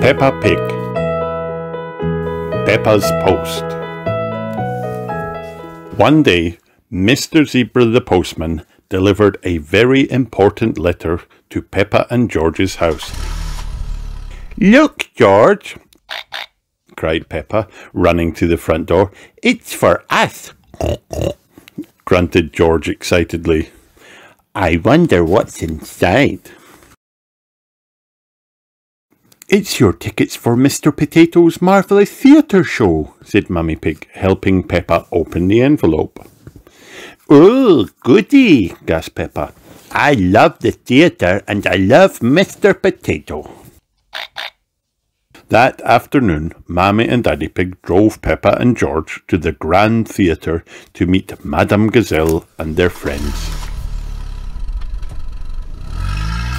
Peppa Pig. Peppa's Post. One day, Mr. Zebra the postman delivered a very important letter to Peppa and George's house. "Look, George!" cried Peppa, running to the front door. "It's for us!" grunted George excitedly. "I wonder what's inside." "It's your tickets for Mr. Potato's marvellous theatre show," said Mummy Pig, helping Peppa open the envelope. "Oh, goody!" gasped Peppa. "I love the theatre and I love Mr. Potato." That afternoon, Mammy and Daddy Pig drove Peppa and George to the Grand Theatre to meet Madame Gazelle and their friends.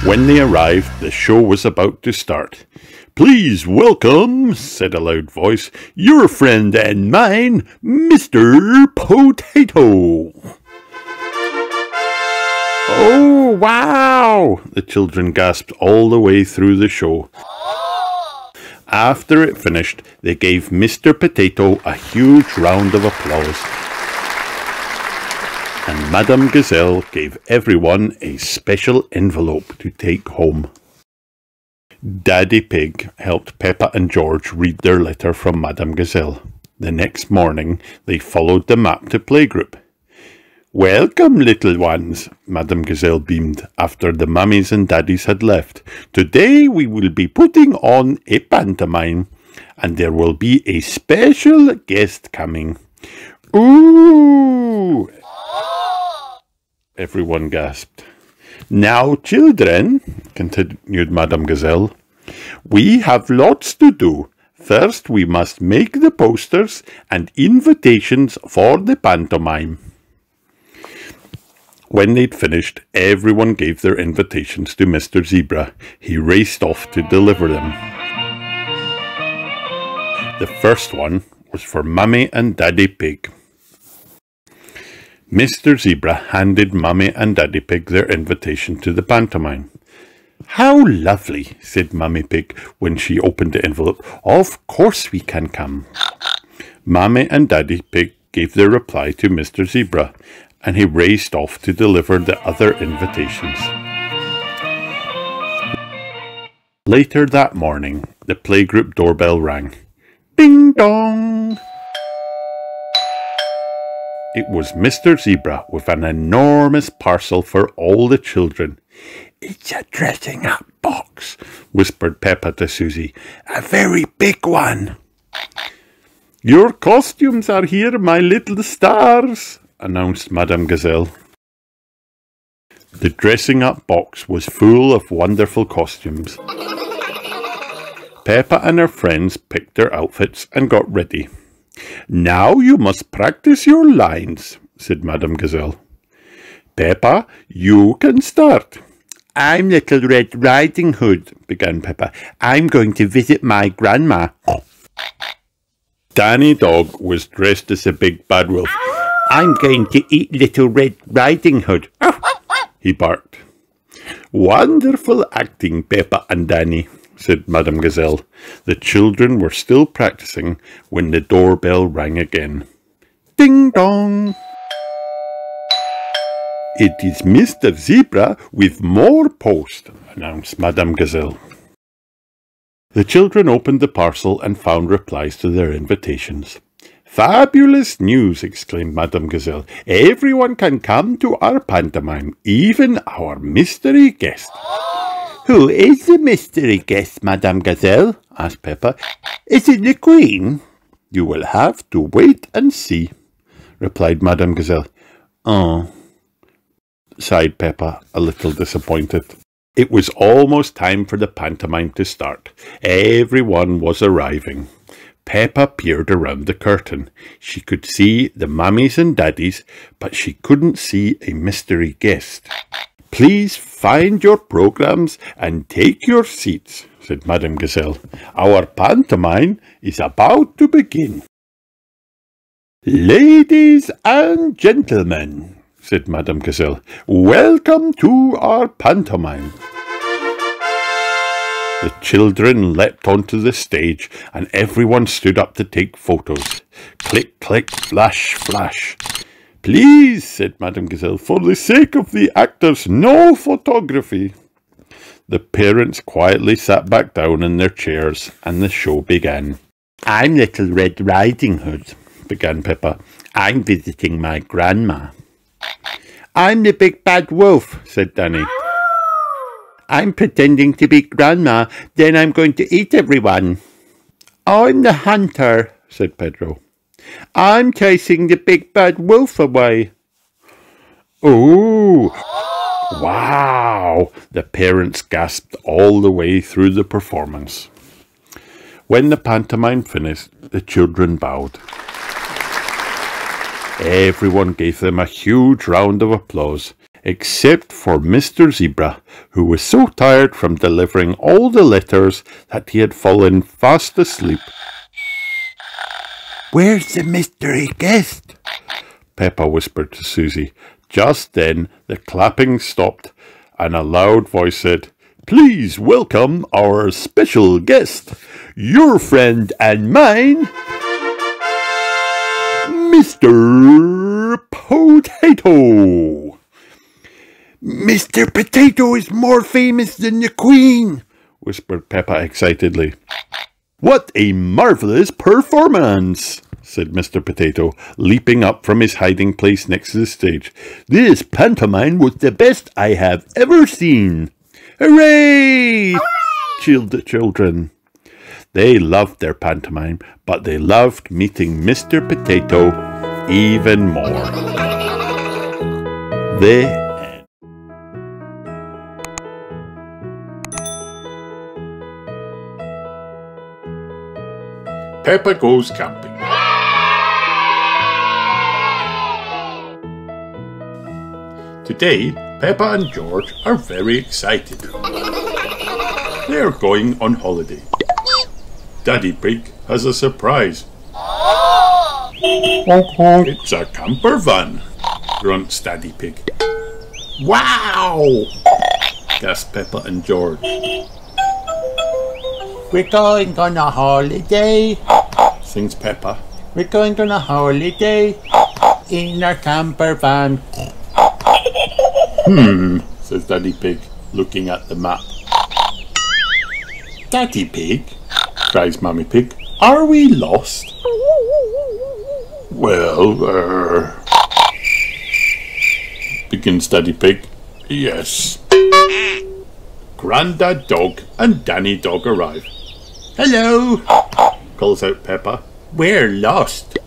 When they arrived, the show was about to start. "Please welcome," said a loud voice, "your friend and mine, Mr. Potato." "Oh, wow!" the children gasped all the way through the show. After it finished, they gave Mr. Potato a huge round of applause, and Madame Gazelle gave everyone a special envelope to take home. Daddy Pig helped Peppa and George read their letter from Madame Gazelle. The next morning, they followed the map to playgroup. "Welcome, little ones," Madame Gazelle beamed after the mummies and daddies had left. "Today we will be putting on a pantomime, and there will be a special guest coming." "Ooh!" everyone gasped. "Now, children," continued Madame Gazelle, "we have lots to do. First, we must make the posters and invitations for the pantomime." When they'd finished, everyone gave their invitations to Mr. Zebra. He raced off to deliver them. The first one was for Mummy and Daddy Pig. Mr. Zebra handed Mummy and Daddy Pig their invitation to the pantomime. "How lovely," said Mummy Pig when she opened the envelope. "Of course we can come." Mummy and Daddy Pig gave their reply to Mr. Zebra, and he raced off to deliver the other invitations. Later that morning, the playgroup doorbell rang. Ding dong! It was Mr. Zebra with an enormous parcel for all the children. "It's a dressing-up box," whispered Peppa to Susie. "A very big one." "Your costumes are here, my little stars," announced Madame Gazelle. The dressing-up box was full of wonderful costumes. Peppa and her friends picked their outfits and got ready. "Now you must practice your lines," said Madame Gazelle. "Peppa, you can start." "I'm Little Red Riding Hood," began Peppa. "I'm going to visit my grandma." Danny Dog was dressed as a big bad wolf. "I'm going to eat Little Red Riding Hood," he barked. "Wonderful acting, Peppa and Danny," said Madame Gazelle. The children were still practicing when the doorbell rang again. Ding dong! "It is Mr. Zebra with more post," announced Madame Gazelle. The children opened the parcel and found replies to their invitations. "Fabulous news!" exclaimed Madame Gazelle. "Everyone can come to our pantomime, even our mystery guest." "Who is the mystery guest, Madame Gazelle?" asked Peppa. "Is it the Queen?" "You will have to wait and see," replied Madame Gazelle. "Oh," sighed Peppa, a little disappointed. It was almost time for the pantomime to start. Everyone was arriving. Peppa peered around the curtain. She could see the mummies and daddies, but she couldn't see a mystery guest. "Please find your programs and take your seats," said Madame Gazelle. "Our pantomime is about to begin." "Ladies and gentlemen," said Madame Gazelle, "welcome to our pantomime." The children leapt onto the stage and everyone stood up to take photos. Click, click, flash, flash. Please, said Madame Gazelle, for the sake of the actors, no photography. The parents quietly sat back down in their chairs and the show began. I'm Little Red Riding Hood, began Peppa. I'm visiting my grandma. I'm the big bad wolf, said Danny. I'm pretending to be grandma, then I'm going to eat everyone. I'm the hunter, said Pedro. I'm chasing the big bad wolf away. Ooh! Wow! The parents gasped all the way through the performance. When the pantomime finished, the children bowed. Everyone gave them a huge round of applause, except for Mr. Zebra, who was so tired from delivering all the letters that he had fallen fast asleep. Where's the mystery guest? Peppa whispered to Susie. Just then the clapping stopped and a loud voice said, Please welcome our special guest, your friend and mine, Mr. Potato. Mr. Potato is more famous than the Queen, whispered Peppa excitedly. What a marvellous performance, said Mr. Potato, leaping up from his hiding place next to the stage. This pantomime was the best I have ever seen. Hooray! Hooray! Cheered the children. They loved their pantomime, but they loved meeting Mr. Potato even more. The end. Peppa Goes Camping. Today, Peppa and George are very excited. They are going on holiday. Daddy Pig has a surprise. It's a camper van, grunts Daddy Pig. Wow! Gasp Peppa and George. We're going on a holiday, sings Peppa. We're going on a holiday in our camper van. Says Daddy Pig, looking at the map. Daddy Pig, cries Mummy Pig, are we lost? Well, begins Daddy Pig. Yes. Grandad Dog and Danny Dog arrive. Hello, calls out Peppa. We're lost.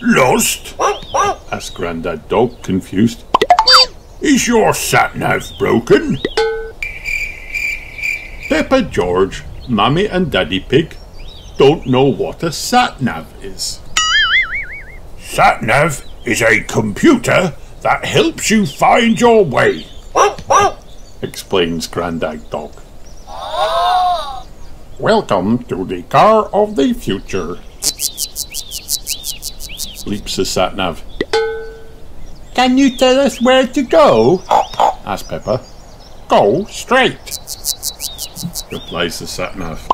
Lost? Asks Grandad Dog, confused. Is your sat-nav broken? Peppa, George, Mummy and Daddy Pig don't know what a sat-nav is. Sat-nav is a computer that helps you find your way, explains Grandad Dog. Welcome to the car of the future, bleeps the sat-nav. Can you tell us where to go? Asks Peppa. Go straight, replies the sat-nav.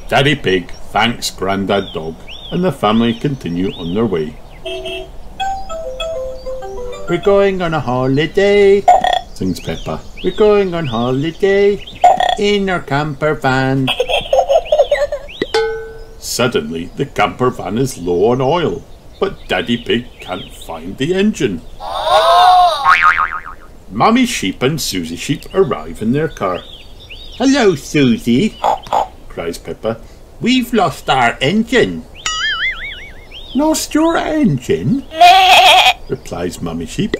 Daddy Pig thanks Grandad Dog and the family continue on their way. We're going on a holiday, sings Peppa. We're going on holiday in our camper van. Suddenly the camper van is low on oil, but Daddy Pig can't find the engine. Mummy Sheep and Susie Sheep arrive in their car. Hello, Susie, cries Peppa. We've lost our engine. Lost your engine? Replies Mummy Sheep.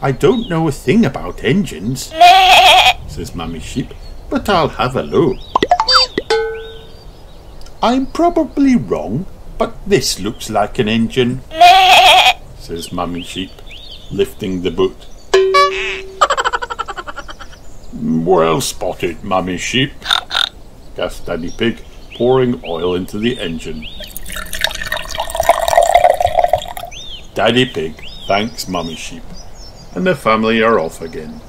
I don't know a thing about engines, says Mummy Sheep, but I'll have a look. I'm probably wrong, but this looks like an engine, says Mummy Sheep, lifting the boot. Well spotted, Mummy Sheep, gasped Daddy Pig, pouring oil into the engine. Daddy Pig thanks Mummy Sheep, and the family are off again.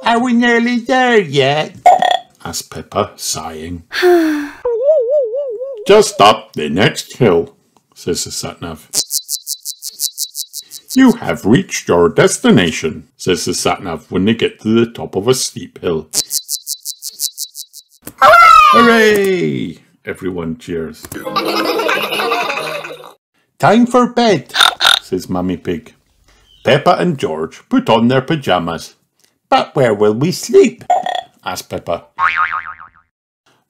Are we nearly there yet? Asked Peppa, sighing. Just up the next hill, says the sat-nav. You have reached your destination, says the sat-nav when they get to the top of a steep hill. Hooray! Everyone cheers. Time for bed, says Mummy Pig. Peppa and George put on their pyjamas. But where will we sleep? Asked Peppa.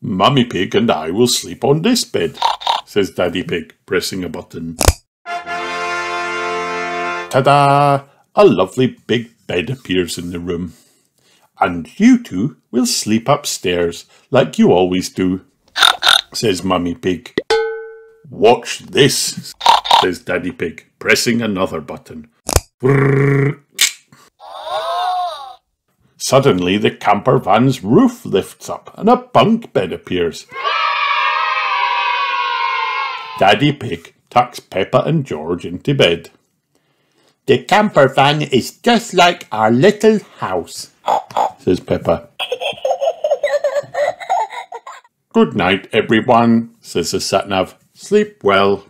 Mummy Pig and I will sleep on this bed, says Daddy Pig, pressing a button. Ta-da! A lovely big bed appears in the room. And you two will sleep upstairs like you always do, says Mummy Pig. Watch this, says Daddy Pig, pressing another button. Brrr. Suddenly the camper van's roof lifts up and a bunk bed appears. Daddy Pig tucks Peppa and George into bed. The camper van is just like our little house, says Peppa. Good night, everyone, says the sat-nav. Sleep well.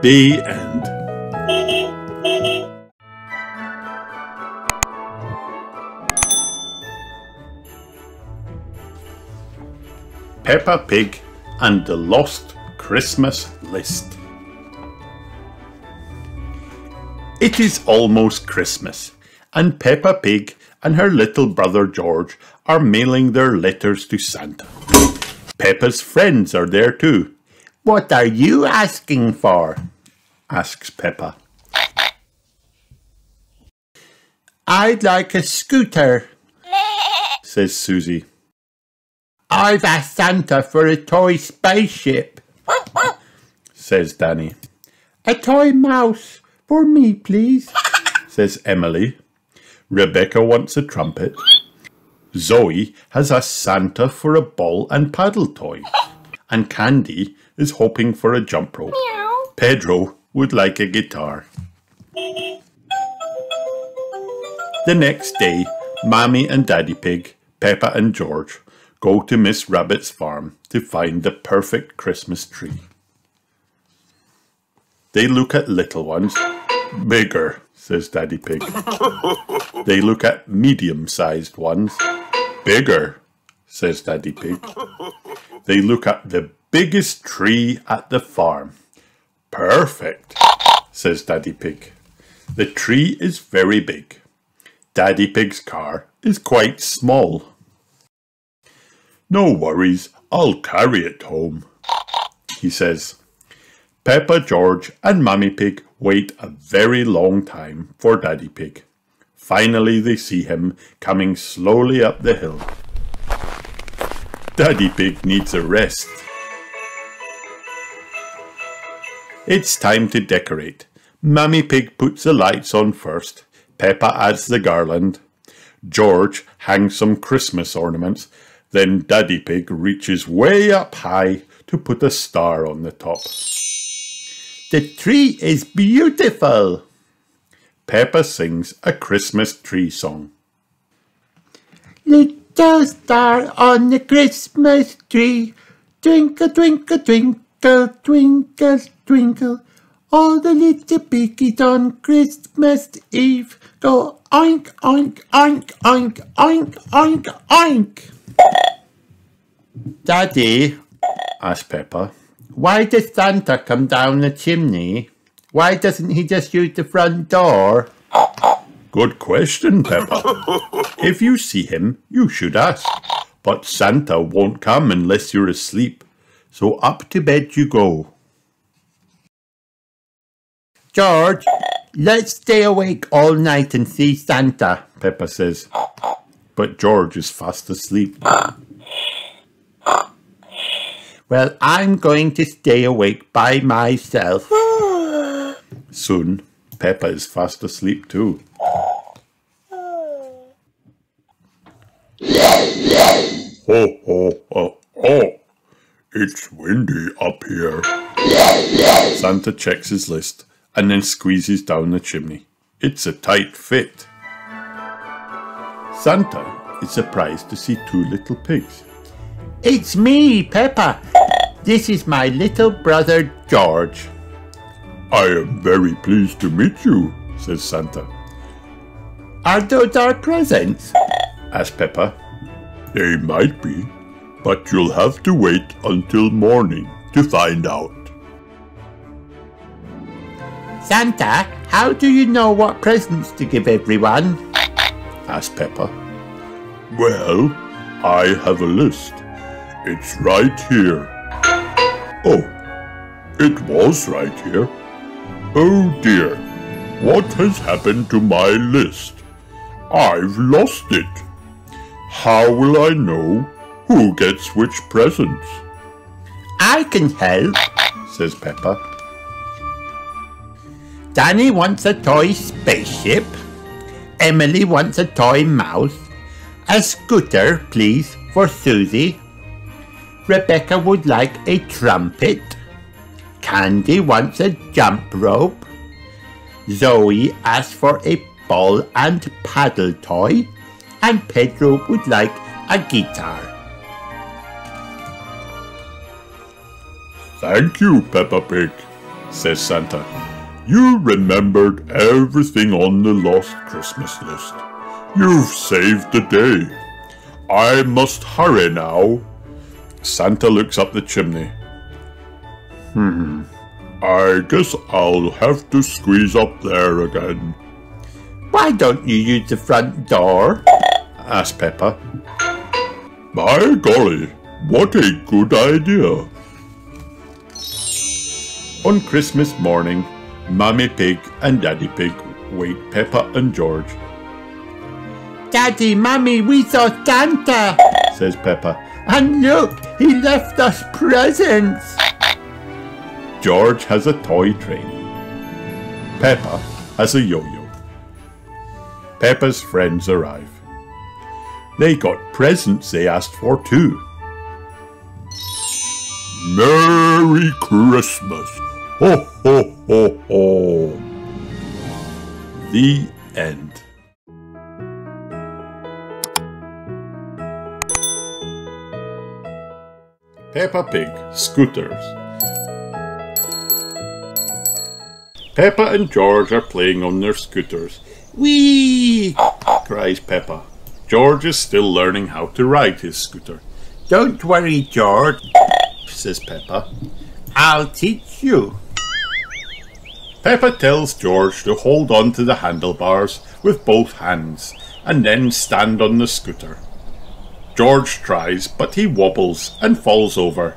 The end. Peppa Pig and the Lost Christmas List. It is almost Christmas, and Peppa Pig and her little brother George are mailing their letters to Santa. Peppa's friends are there too. What are you asking for? Asks Peppa. I'd like a scooter, says Susie. I've asked Santa for a toy spaceship, says Danny. A toy mouse for me, please, says Emily. Rebecca wants a trumpet. Zoe has asked Santa for a ball and paddle toy. And Candy is hoping for a jump rope. Meow. Pedro would like a guitar. The next day, Mommy and Daddy Pig, Peppa and George go to Miss Rabbit's farm to find the perfect Christmas tree. They look at little ones. Bigger, says Daddy Pig. They look at medium-sized ones. Bigger, says Daddy Pig. They look at the biggest tree at the farm. Perfect, says Daddy Pig. The tree is very big. Daddy Pig's car is quite small. No worries, I'll carry it home, he says. Peppa, George and Mummy Pig wait a very long time for Daddy Pig. Finally they see him coming slowly up the hill. Daddy Pig needs a rest. It's time to decorate. Mummy Pig puts the lights on first. Peppa adds the garland. George hangs some Christmas ornaments. Then Daddy Pig reaches way up high to put a star on the top. The tree is beautiful. Peppa sings a Christmas tree song. Little star on the Christmas tree, twinkle, twinkle, twinkle, twinkle, twinkle. All the little piggies on Christmas Eve go oink, oink, oink, oink, oink, oink, oink. Daddy, asked Peppa, why does Santa come down the chimney? Why doesn't he just use the front door? Good question, Peppa. If you see him, you should ask. But Santa won't come unless you're asleep. So up to bed you go. George, let's stay awake all night and see Santa, Peppa says. But George is fast asleep. Well, I'm going to stay awake by myself. Soon, Peppa is fast asleep too. Ho, ho, Oh, it's windy up here. Santa checks his list and then squeezes down the chimney. It's a tight fit. Santa is surprised to see two little pigs. It's me, Peppa. This is my little brother, George. I am very pleased to meet you, says Santa. Are those our presents? Asked Peppa. They might be, but you'll have to wait until morning to find out. Santa, how do you know what presents to give everyone? Asked Peppa. Well, I have a list. It's right here. Oh, it was right here. Oh dear, what has happened to my list? I've lost it. How will I know who gets which presents? I can help, Says Peppa. Danny wants a toy spaceship. Emily wants a toy mouse. A scooter, please, for Susie. Rebecca would like a trumpet. Candy wants a jump rope. Zoe asked for a ball and paddle toy. And Pedro would like a guitar. Thank you, Peppa Pig, says Santa. You remembered everything on the lost Christmas list. You've saved the day. I must hurry now. Santa looks up the chimney. I guess I'll have to squeeze up there again. Why don't you use the front door? Asked Peppa. By golly, what a good idea. On Christmas morning, Mummy Pig and Daddy Pig wake Peppa and George. Daddy, Mummy, we saw Santa, Says Peppa. and look, he left us presents. George has a toy train. Peppa has a yo-yo. Peppa's friends arrive. They got presents they asked for too. Merry Christmas! Ho ho ho ho! The end. Peppa Pig Scooters. Peppa and George are playing on their scooters. Whee! Cries Peppa. George is still learning how to ride his scooter. Don't worry, George, Says Peppa. I'll teach you. Peppa tells George to hold on to the handlebars with both hands and then stand on the scooter. George tries, but he wobbles and falls over.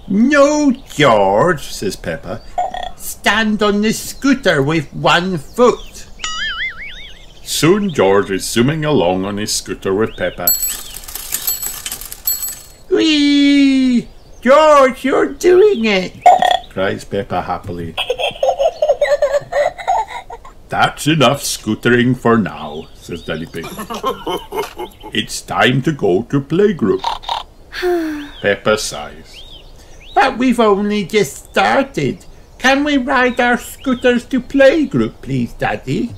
No, George, says Peppa. Stand on the scooter with one foot. Soon George is zooming along on his scooter with Peppa. Whee! George, you're doing it, Cries Peppa happily. That's enough scootering for now, says Daddy Pig. It's time to go to playgroup. Peppa sighs. But we've only just started. Can we ride our scooters to playgroup, please, Daddy?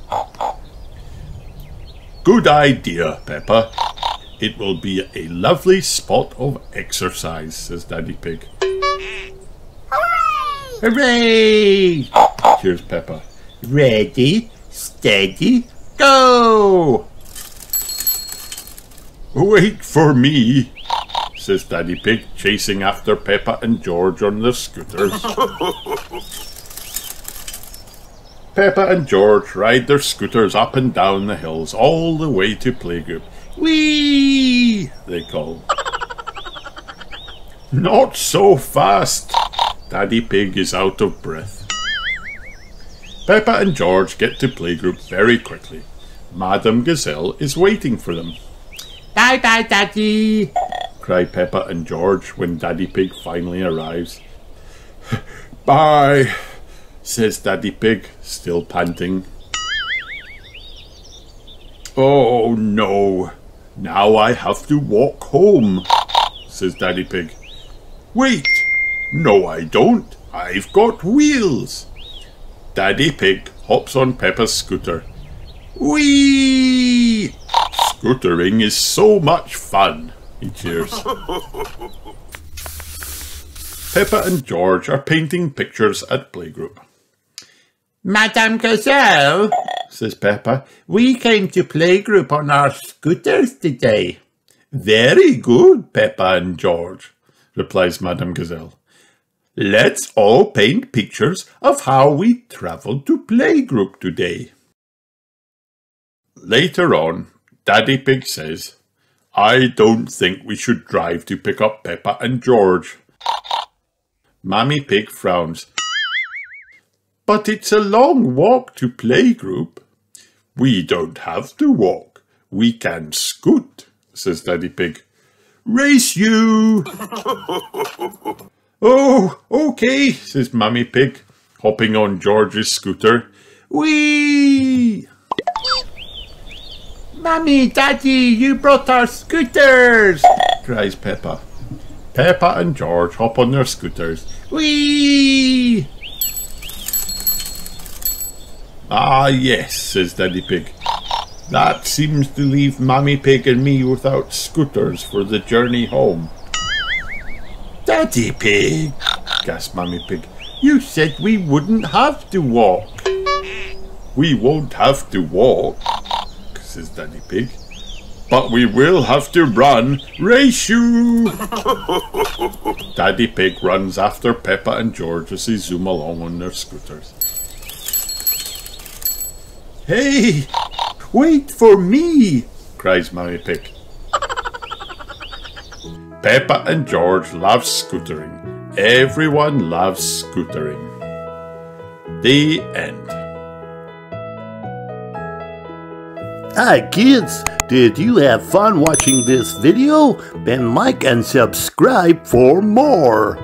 Good idea, Peppa. It will be a lovely spot of exercise, says Daddy Pig. Hooray! Cheers, Peppa. Ready, steady, go! Wait for me, says Daddy Pig, chasing after Peppa and George on the scooters. Peppa and George ride their scooters up and down the hills all the way to playgroup. Whee! They call. Not so fast! Daddy Pig is out of breath. Peppa and George get to playgroup very quickly. Madame Gazelle is waiting for them. Bye-bye, Daddy! Cry Peppa and George when Daddy Pig finally arrives. Bye, says Daddy Pig, still panting. Oh no, now I have to walk home, says says Daddy Pig. Wait! No, I don't. I've got wheels. Daddy Pig hops on Peppa's scooter. Whee! Scootering is so much fun, he cheers. Peppa and George are painting pictures at playgroup. Madame Gazelle, says Peppa, we came to playgroup on our scooters today. Very good, Peppa and George, replies Madame Gazelle. Let's all paint pictures of how we travelled to playgroup today. Later on, Daddy Pig says, I don't think we should drive to pick up Peppa and George. Mammy Pig frowns. But it's a long walk to playgroup. We don't have to walk. We can scoot, says Daddy Pig. Race you! Oh, okay, says Mammy Pig, hopping on George's scooter. Whee! Mummy, Daddy, you brought our scooters, cries Peppa. Peppa and George hop on their scooters. Whee! Ah, yes, says Daddy Pig. That seems to leave Mammy Pig and me without scooters for the journey home. Daddy Pig, gasped Mammy Pig, you said we wouldn't have to walk. We won't have to walk, says Daddy Pig, but we will have to run. Race you! Daddy Pig runs after Peppa and George as they zoom along on their scooters. Hey, wait for me, cries Mammy Pig. Peppa and George love scootering. Everyone loves scootering. The end. Hi kids, did you have fun watching this video? Then like and subscribe for more.